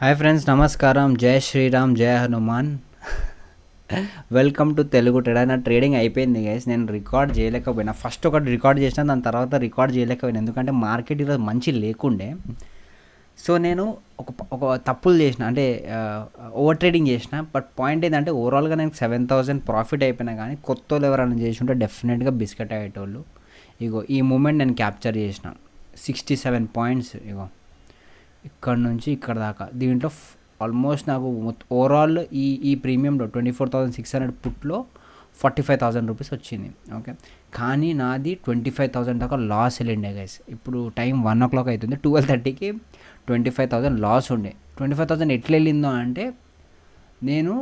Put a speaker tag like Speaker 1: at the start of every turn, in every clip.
Speaker 1: Hi friends, నమస్కారం. జై శ్రీరామ్, జై Hanuman. Welcome to Telugu trader. నా ట్రేడింగ్ అయిపోయింది గైస్. నేను రికార్డ్ చేయలేకపోయినా. ఫస్ట్ ఒకటి రికార్డ్ చేసిన, దాని తర్వాత రికార్డ్ చేయలేకపోయినా, ఎందుకంటే మార్కెట్ ఈరోజు మంచి లేకుండే. సో నేను ఒక తప్పులు చేసిన, అంటే ఓవర్ ట్రేడింగ్ చేసిన. బట్ పాయింట్ ఏంటంటే ఓవరాల్గా నేను 7,000 ప్రాఫిట్ అయిపోయినా, కానీ కొత్త వాళ్ళు ఎవరైనా చేసి ఉంటే డెఫినెట్గా బిస్కెట్ అయ్యేటోళ్ళు. ఇగో ఈ మూమెంట్ నేను క్యాప్చర్ చేసిన 67 పాయింట్స్. ఇగో ఇక్కడ నుంచి ఇక్కడ దాకా దీంట్లో ఆల్మోస్ట్ నాకు ఓవరాల్ ఈ ప్రీమియంలో 24,600 పుట్లో 45,000 రూపీస్ వచ్చింది. ఓకే, కానీ నాది 25,000 దాకా లాస్ వెళ్ళిండే గైస్. ఇప్పుడు టైం 1 o'clock అవుతుంది. 12:30కి 25,000 లాస్ ఉండే. 25,000 ఎట్లా వెళ్ళిందో అంటే, నేను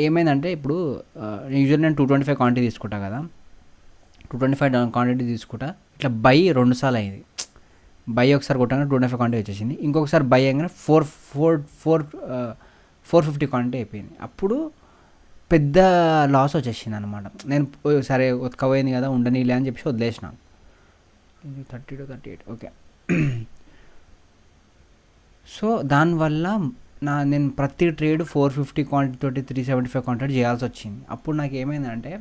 Speaker 1: ఏమైందంటే, ఇప్పుడు యూజువల్ నేను 225 క్వాంటిటీ తీసుకుంటా కదా, 225 క్వాంటిటీ తీసుకుంటా. ఇట్లా బై 2 సార్లు అయింది. బై ఒకసారి కొట్టగానే 295 క్వాంటిటీ వచ్చేసింది. ఇంకొకసారి బై అయ్యగానే 450 క్వాంటిటీ అయిపోయింది. అప్పుడు పెద్ద లాస్ వచ్చేసింది అనమాట. నేను సరే ఉతకపోయింది కదా, ఉండనీలే అని చెప్పి వదిలేసిన. ఇది 32, 38. ఓకే. సో దానివల్ల నేను ప్రతి ట్రేడ్ 450 క్వాంటిటీ తోటి 375 క్వాంటిటీ చేయాల్సి వచ్చింది. అప్పుడు నాకు ఏమైందంటే,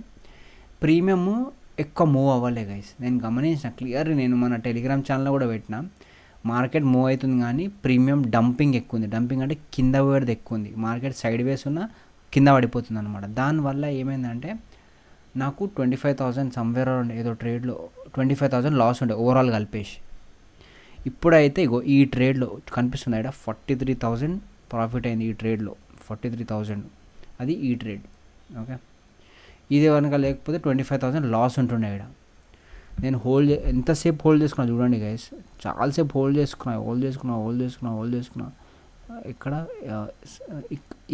Speaker 1: ప్రీమియము ఎక్కువ మూవ్ అవ్వలే గైస్. నేను గమనించిన క్లియర్. నేను మన టెలిగ్రామ్ ఛానల్లో కూడా పెట్టిన, మార్కెట్ మూవ్ అవుతుంది కానీ ప్రీమియం డంపింగ్ ఎక్కువ ఉంది. డంపింగ్ అంటే కింద పడేది ఎక్కువ ఉంది. మార్కెట్ సైడ్ వేస్ ఉన్న కింద పడిపోతుంది అనమాట. దానివల్ల ఏమైందంటే, నాకు 25,000 సమ్వేర్ ఏదో ట్రేడ్లో 25,000 లాస్ ఉండే ఓవరాల్ కలిపేసి. ఇప్పుడైతే ఇగో ఈ ట్రేడ్లో కనిపిస్తుంది ఇక్కడ 43,000 ప్రాఫిట్ అయింది. ఈ ట్రేడ్లో 43,000, అది ఈ ట్రేడ్. ఓకే, ఇది కనుక లేకపోతే 25,000 లాస్ ఉంటుండే. ఇక్కడ నేను ఎంతసేపు హోల్డ్ చేసుకున్నా చూడండి గైస్. చాలాసేపు హోల్డ్ చేసుకున్నా. ఇక్కడ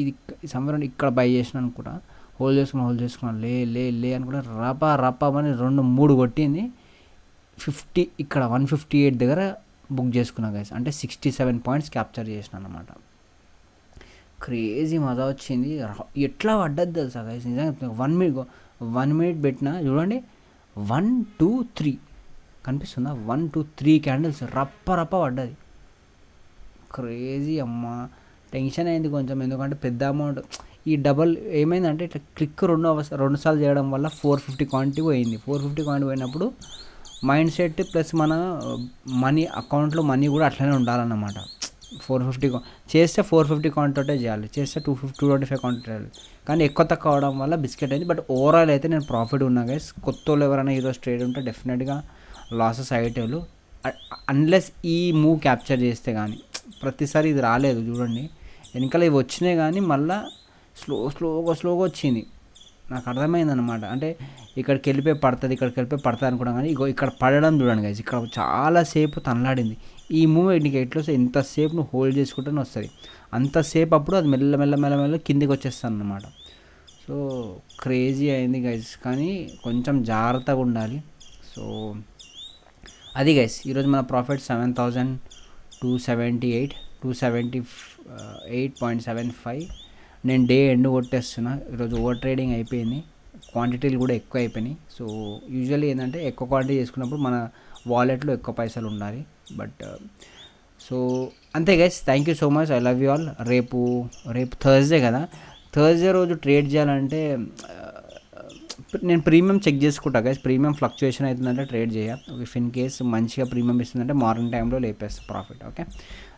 Speaker 1: ఇది సమ్వేర్ ఇక్కడ బై చేసిన అనుకుంటా. హోల్డ్ చేసుకున్నా లే అనుకుంటా. రపామని 2-3 కొట్టింది. 50 ఇక్కడ 158 దగ్గర బుక్ చేసుకున్నా గైస్. అంటే 67 పాయింట్స్ క్యాప్చర్ చేసిన అనమాట. క్రేజీ మజా వచ్చింది. ఎట్లా పడ్డది తెలుసా గైస్, నిజంగా 1 మినిట్ పెట్టినా చూడండి. 1, 2, 3 కనిపిస్తుందా? 1, 2, 3 క్యాండిల్స్ రప్ప పడ్డది. క్రేజీ అమ్మ. టెన్షన్ అయింది కొంచెం, ఎందుకంటే పెద్ద అమౌంట్. ఈ డబల్ ఏమైందంటే, ఇట్లా క్లిక్ 2 సార్లు చేయడం వల్ల 450 క్వాంటిటీ పోయింది. 450 క్వాంటిటీ పోయినప్పుడు మైండ్ సెట్ ప్లస్ మన మనీ అకౌంట్లో మనీ కూడా అట్లనే ఉండాలన్నమాట. 450 చేస్తే 450 క్వాంటిటీ చేయాలి, చేస్తే 225 క్వాంటిటీ చేయాలి. కానీ ఎక్కువ తక్కువ అవడం వల్ల బిస్కెట్ అయింది. బట్ ఓవరాల్ అయితే నేను ప్రాఫిట్ ఉన్నా గైస్. కొత్త వాళ్ళు ఎవరైనా ఈరోజు ట్రేడ్ ఉంటే డెఫినెట్గా లాసెస్ అయ్యేటోళ్ళు, అన్లెస్ ఈ మూవ్ క్యాప్చర్ చేస్తే. కానీ ప్రతిసారి ఇది రాలేదు చూడండి. వెనకాల ఇవి వచ్చినాయి కానీ మళ్ళీ స్లోగా వచ్చింది. నాకు అర్థమైందనమాట. అంటే ఇక్కడికి వెళ్ళిపోయి పడుతుంది అనుకున్నాను, కానీ ఇగో ఇక్కడ పడడం చూడండి గైస్. ఇక్కడ చాలాసేపు తనలాడింది. ఈ మూవ్ నీకు ఎట్లా వస్తే ఎంతసేపు నువ్వు హోల్డ్ చేసుకుంటూనే వస్తుంది. అంతసేపు అప్పుడు అది మెల్ల కిందికి వచ్చేస్తాను అనమాట. సో క్రేజీ అయింది గైస్, కానీ కొంచెం జాగ్రత్తగా ఉండాలి. సో అది గైస్, ఈరోజు మన ప్రాఫిట్ 7,278.75. నేను డే ఎండ్ కొట్టేస్తున్నా. ఈరోజు ఓవర్ ట్రేడింగ్ అయిపోయింది. క్వాంటిటీలు కూడా ఎక్కువ అయిపోయినాయి. సో యూజువల్లీ ఏంటంటే, ఎక్కువ క్వాంటిటీ చేసుకున్నప్పుడు మన వాలెట్లో ఎక్కువ పైసలు ఉండాలి. బట్ సో అంతే guys. Thank you so much. I love you all. రేపు థర్స్డే కదా. థర్స్డే రోజు ట్రేడ్ చేయాలంటే నేను ప్రీమియం చెక్ చేసుకుంటా గైస్. ప్రీమియం ఫ్లక్చుయేషన్ అవుతుందంటే ట్రేడ్ ఇఫ్ ఇన్ కేస్ మంచిగా ప్రీమియం ఇస్తుందంటే మార్నింగ్ టైంలో లేపేస్తా profit. Okay,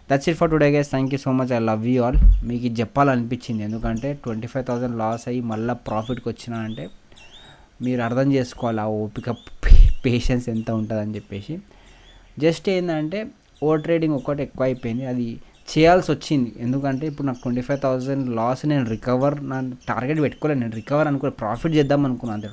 Speaker 1: that's it for today guys. Thank you so much. I love you all. మీకు ఇది చెప్పాలనిపించింది, ఎందుకంటే 25,000 లాస్ అయ్యి మళ్ళీ ప్రాఫిట్కి వచ్చినా అంటే మీరు అర్థం చేసుకోవాలి ఆ ఓపిక, పేషెన్స్ ఎంత ఉంటుందని చెప్పేసి. జస్ట్ ఏంటంటే ఓవర్ ట్రేడింగ్ ఒక్కటి ఎక్కువ అయిపోయింది, అది చేయాల్సి వచ్చింది. ఎందుకంటే ఇప్పుడు నాకు 25,000 లాస్, నేను రికవర్, నా టార్గెట్ పెట్టుకోలేదు. నేను రికవర్ అనుకున్నా, ప్రాఫిట్ చేద్దాం అనుకున్నాను. అంతే,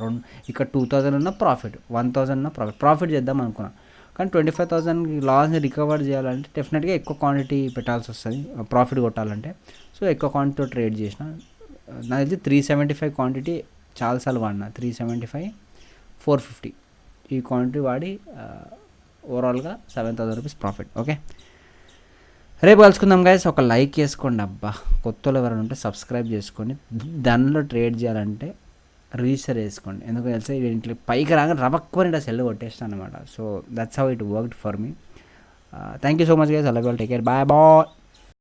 Speaker 1: ఇక్కడ 2,000 ఉన్న ప్రాఫిట్, 1,000 ఉన్న ప్రాఫిట్ చేద్దాం అనుకున్నాను. కానీ 25,000 లాస్ని రికవర్ చేయాలంటే డెఫినెట్గా ఎక్కువ క్వాంటిటీ పెట్టాల్సి వస్తుంది, ప్రాఫిట్ కొట్టాలంటే. సో ఎక్కువ క్వాంటిటీతో ట్రేడ్ చేసిన. నాకు తెలిసి 375 క్వాంటిటీ చాలాసార్లు వాడినా. 375, 450 ఈ క్వాంటిటీ వాడి ఓవరాల్గా 7,000 రూపీస్ ప్రాఫిట్. ఓకే, రేపు కలుసుకుందాం గైస్. ఒక లైక్ చేసుకోండి అబ్బా. కొత్తలో ఎవరైనా ఉంటే సబ్స్క్రైబ్ చేసుకొని, దానిలో ట్రేడ్ చేయాలంటే రిజిస్టర్ చేసుకోండి. ఎందుకు తెలిసి ఇంట్లో పైకి రాగా రబక్కుని సెల్ కొట్టేస్తాను అనమాట. So that's how it worked for me. Thank you so much guys. I love you all. Take care. Bye bye.